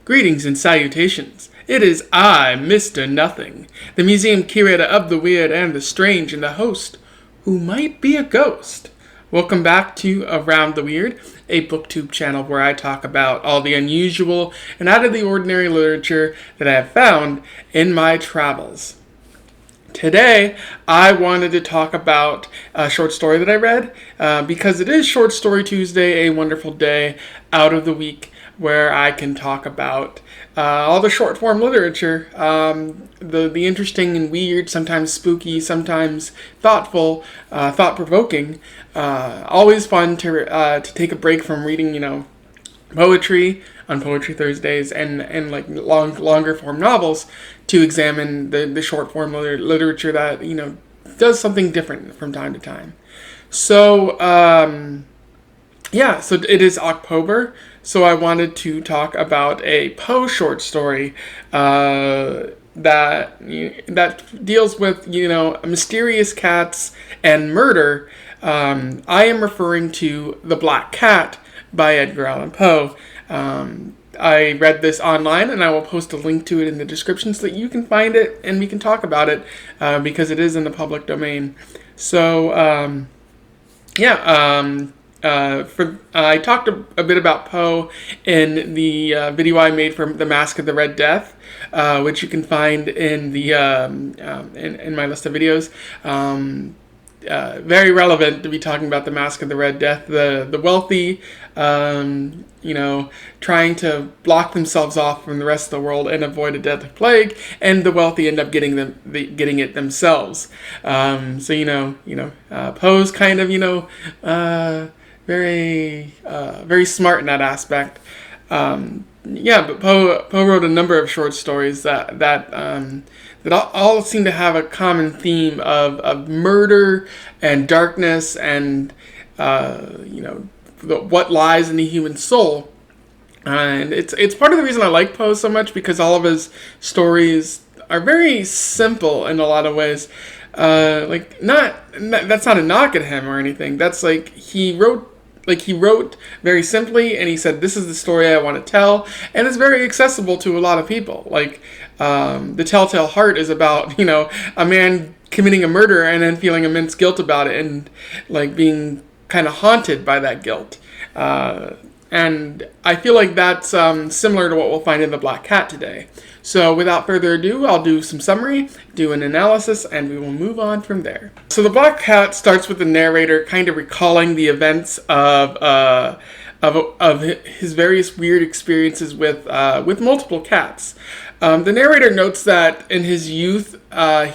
Greetings and salutations. It is I, Mr. Nothing, the museum curator of the weird and the strange, and the host who might be a ghost. Welcome back to Around the Weird, a booktube channel where I talk about all the unusual and out of the ordinary literature that I have found in my travels. Today, I wanted to talk about a short story that I read because it is Short Story Tuesday, a wonderful day out of the week where I can talk about all the short form literature, the interesting and weird, sometimes spooky, sometimes thoughtful, thought-provoking. Always fun to take a break from reading, poetry on Poetry Thursdays and like longer form novels to examine the short form literature that does something different from time to time. So so it is Ocpoeber. So I wanted to talk about a Poe short story that deals with mysterious cats and murder. I am referring to The Black Cat by Edgar Allan Poe. I read this online, and I will post a link to it in the description so that you can find it and we can talk about it because it is in the public domain. So I talked a bit about Poe in the video I made for The Mask of the Red Death, which you can find in the in my list of videos. Very relevant to be talking about The Mask of the Red Death. The wealthy, trying to block themselves off from the rest of the world and avoid a deadly plague, and the wealthy end up getting it themselves. Poe's kind of very smart in that aspect. But Poe wrote a number of short stories that all seem to have a common theme of murder and darkness and what lies in the human soul. And it's part of the reason I like Poe so much, because all of his stories are very simple in a lot of ways. That's not a knock at him or anything. That's like he wrote very simply, and he said, this is the story I want to tell, and it's very accessible to a lot of people. Like, The Telltale Heart is about, a man committing a murder and then feeling immense guilt about it and, like, being kind of haunted by that guilt. And I feel like that's similar to what we'll find in The Black Cat today. So without further ado, I'll do some summary, do an analysis, and we will move on from there. So The Black Cat starts with the narrator kind of recalling the events of his various weird experiences with multiple cats. The narrator notes that in his youth,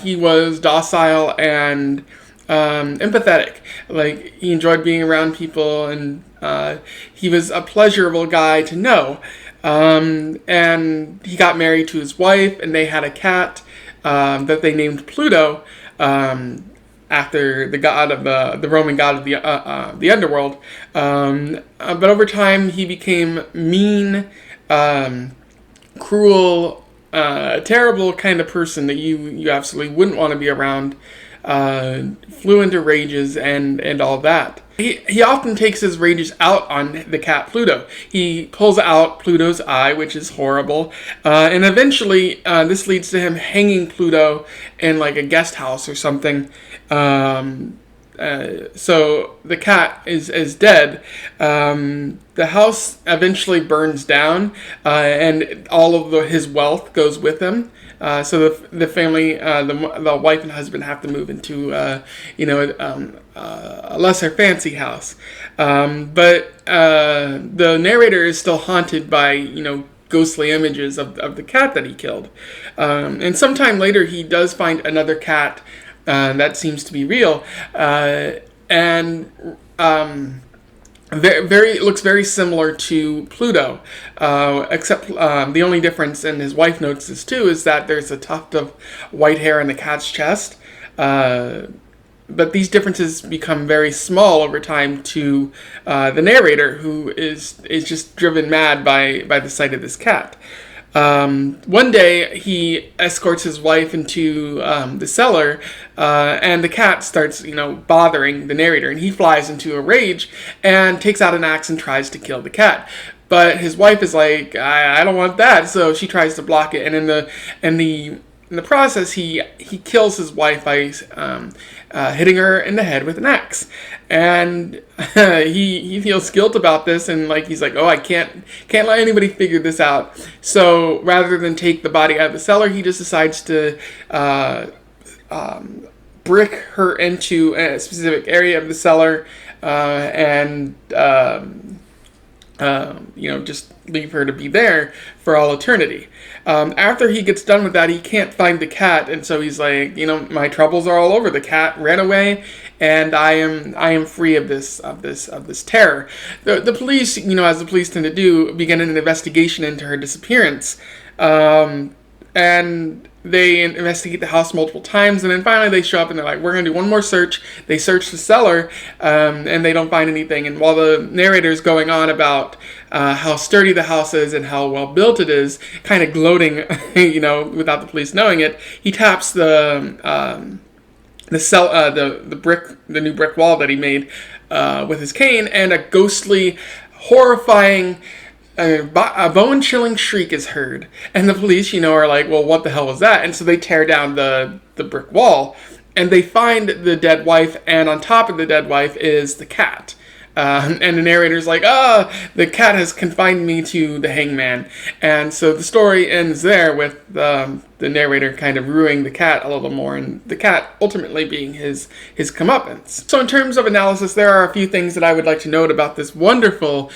he was docile and empathetic. Like, he enjoyed being around people, and he was a pleasurable guy to know. And he got married to his wife, and they had a cat that they named Pluto, after the god of the Roman god of the underworld. But over time, he became mean, cruel, terrible kind of person that you absolutely wouldn't want to be around. Flew into rages and all that. He often takes his rages out on the cat Pluto. He pulls out Pluto's eye, which is horrible, and eventually this leads to him hanging Pluto in like a guest house or something. So the cat is dead. The house eventually burns down, and all of his wealth goes with him. So the family, the wife and husband have to move into a lesser fancy house. But the narrator is still haunted by ghostly images of the cat that he killed. And sometime later, he does find another cat that seems to be real, looks very similar to Pluto, except the only difference, and his wife notes this too, is that there's a tuft of white hair in the cat's chest. But these differences become very small over time to the narrator, who is just driven mad by the sight of this cat. One day, he escorts his wife into the cellar, and the cat starts, bothering the narrator, and he flies into a rage and takes out an axe and tries to kill the cat. but his wife is like, I don't want that, so she tries to block it, and in the process, he kills his wife by hitting her in the head with an axe, and he feels guilt about this, and like he's like, oh, I can't let anybody figure this out. So rather than take the body out of the cellar, he just decides to brick her into a specific area of the cellar, and just leave her to be there for all eternity. After he gets done with that, he can't find the cat, and so he's like, my troubles are all over. The cat ran away, and I am free of this terror. The police, as the police tend to do, begin an investigation into her disappearance, and they investigate the house multiple times, and then finally they show up and they're like, we're going to do one more search. They search the cellar, and they don't find anything. And while the narrator's going on about how sturdy the house is and how well built it is, kind of gloating, without the police knowing it, he taps the new brick wall that he made with his cane, and a ghostly, horrifying, a bone-chilling shriek is heard, and the police, are like, well, what the hell was that? And so they tear down the brick wall, and they find the dead wife, and on top of the dead wife is the cat. And the narrator's like, the cat has confined me to the hangman. And so the story ends there with the narrator kind of ruining the cat a little more, and the cat ultimately being his comeuppance. So in terms of analysis, there are a few things that I would like to note about this wonderful,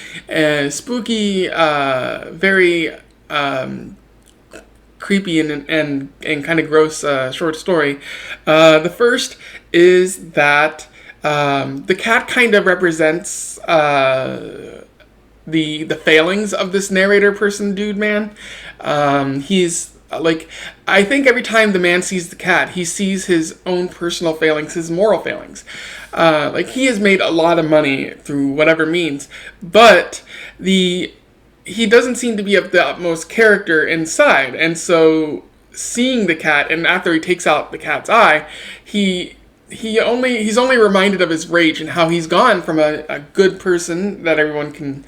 spooky, very creepy and kind of gross short story. The first is that the cat kind of represents the failings of this narrator person, dude, man. He's like, I think every time the man sees the cat, he sees his own personal failings, his moral failings. Like, he has made a lot of money through whatever means, but he doesn't seem to be of the utmost character inside. And so seeing the cat, and after he takes out the cat's eye, he's only reminded of his rage and how he's gone from a good person that everyone can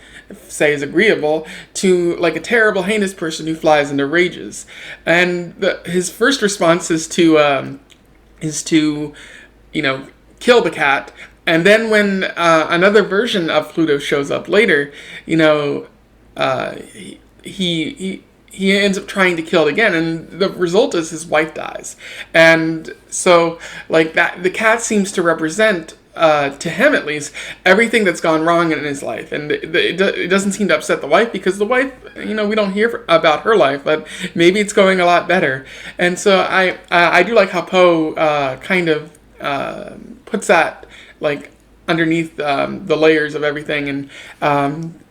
say is agreeable to like a terrible, heinous person who flies into rages. And his first response is to kill the cat. And then when another version of Pluto shows up later, he ends up trying to kill it again, and the result is his wife dies. And so, like, that, the cat seems to represent, to him at least, everything that's gone wrong in his life. And it doesn't seem to upset the wife, because the wife, we don't hear about her life, but maybe it's going a lot better. And so I do like how Poe kind of puts that, like, underneath the layers of everything, and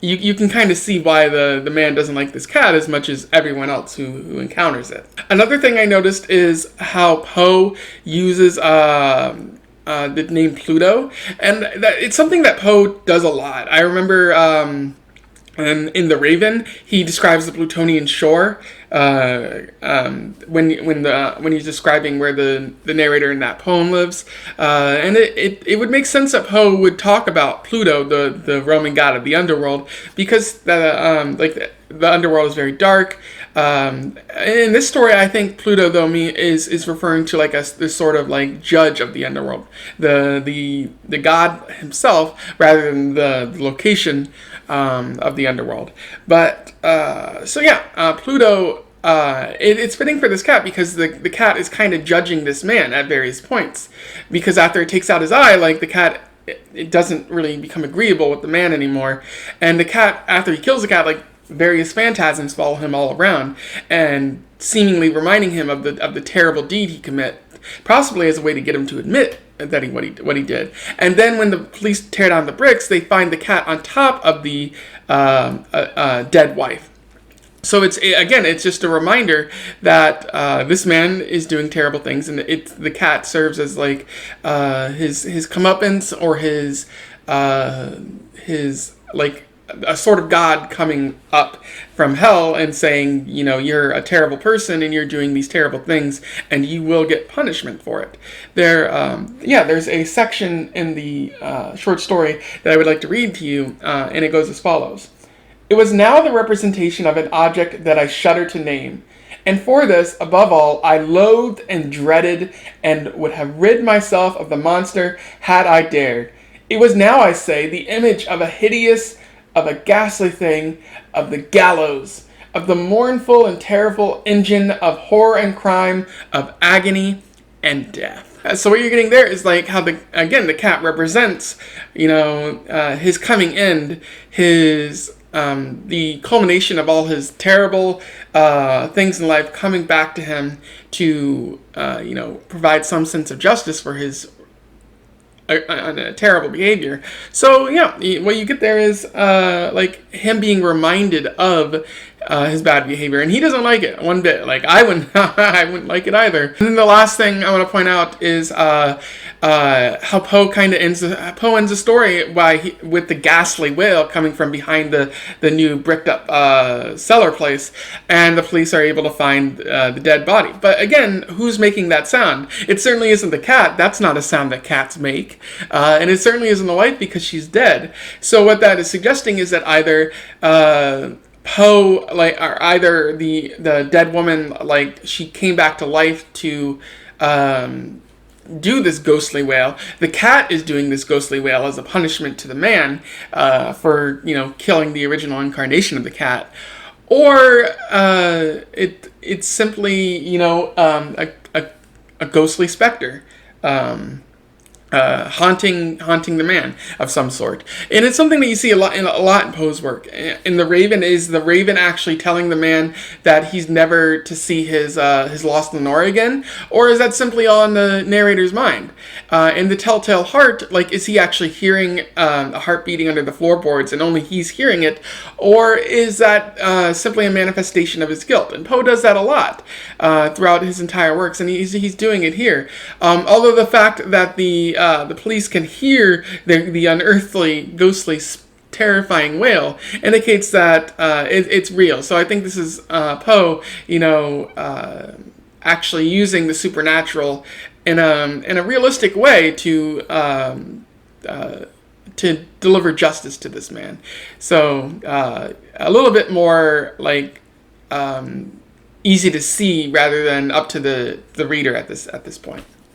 you can kind of see why the man doesn't like this cat as much as everyone else who encounters it. Another thing I noticed is how Poe uses the name Pluto, and it's something that Poe does a lot. I remember in The Raven, he describes the Plutonian shore when he's describing where the narrator in that poem lives, and it would make sense that Poe would talk about Pluto, the Roman god of the underworld, because the underworld is very dark. In this story, I think Pluto, though, is referring to like this sort of like judge of the underworld, the god himself, rather than the location of the underworld. But Pluto. It's fitting for this cat because the cat is kind of judging this man at various points. Because after it takes out his eye, like, the cat, it doesn't really become agreeable with the man anymore. And the cat, after he kills the cat, like, various phantasms follow him all around, and seemingly reminding him of the terrible deed he commit, possibly as a way to get him to admit that what he did. And then when the police tear down the bricks, they find the cat on top of the dead wife. So it's just a reminder that this man is doing terrible things, and the cat serves as like his comeuppance, or his like a sort of God coming up from hell and saying, you're a terrible person and you're doing these terrible things, and you will get punishment for it. There's a section in the short story that I would like to read to you, and it goes as follows. It was now the representation of an object that I shudder to name. And for this, above all, I loathed and dreaded and would have rid myself of the monster had I dared. It was now, I say, the image of of a ghastly thing, of the gallows, of the mournful and terrible engine of horror and crime, of agony and death. So what you're getting there is like how the cat represents, his coming end, his the culmination of all his terrible things in life coming back to him to provide some sense of justice for his terrible behavior. So yeah, what you get there is like him being reminded of his bad behavior, and he doesn't like it one bit. Like I wouldn't, I wouldn't like it either. And then the last thing I want to point out is how Poe kind of ends the story with the ghastly wail coming from behind the new bricked up cellar place, and the police are able to find the dead body. But again, who's making that sound? It certainly isn't the cat. That's not a sound that cats make, and it certainly isn't the wife because she's dead. So what that is suggesting is that either Poe, or either the dead woman, she came back to life to do this ghostly wail. The cat is doing this ghostly wail as a punishment to the man for killing the original incarnation of the cat, or it's simply a ghostly specter. Haunting the man of some sort, and it's something that you see a lot in Poe's work. In The Raven, is the Raven actually telling the man that he's never to see his lost Lenore again, or is that simply all in the narrator's mind? In The Telltale Heart, is he actually hearing a heart beating under the floorboards and only he's hearing it, or is that simply a manifestation of his guilt? And Poe does that a lot throughout his entire works, and he's doing it here. Although the fact that the police can hear the unearthly, ghostly, terrifying wail indicates that it's real. So I think this is Poe, actually using the supernatural in a realistic way to deliver justice to this man. So a little bit more easy to see rather than up to the reader at this point.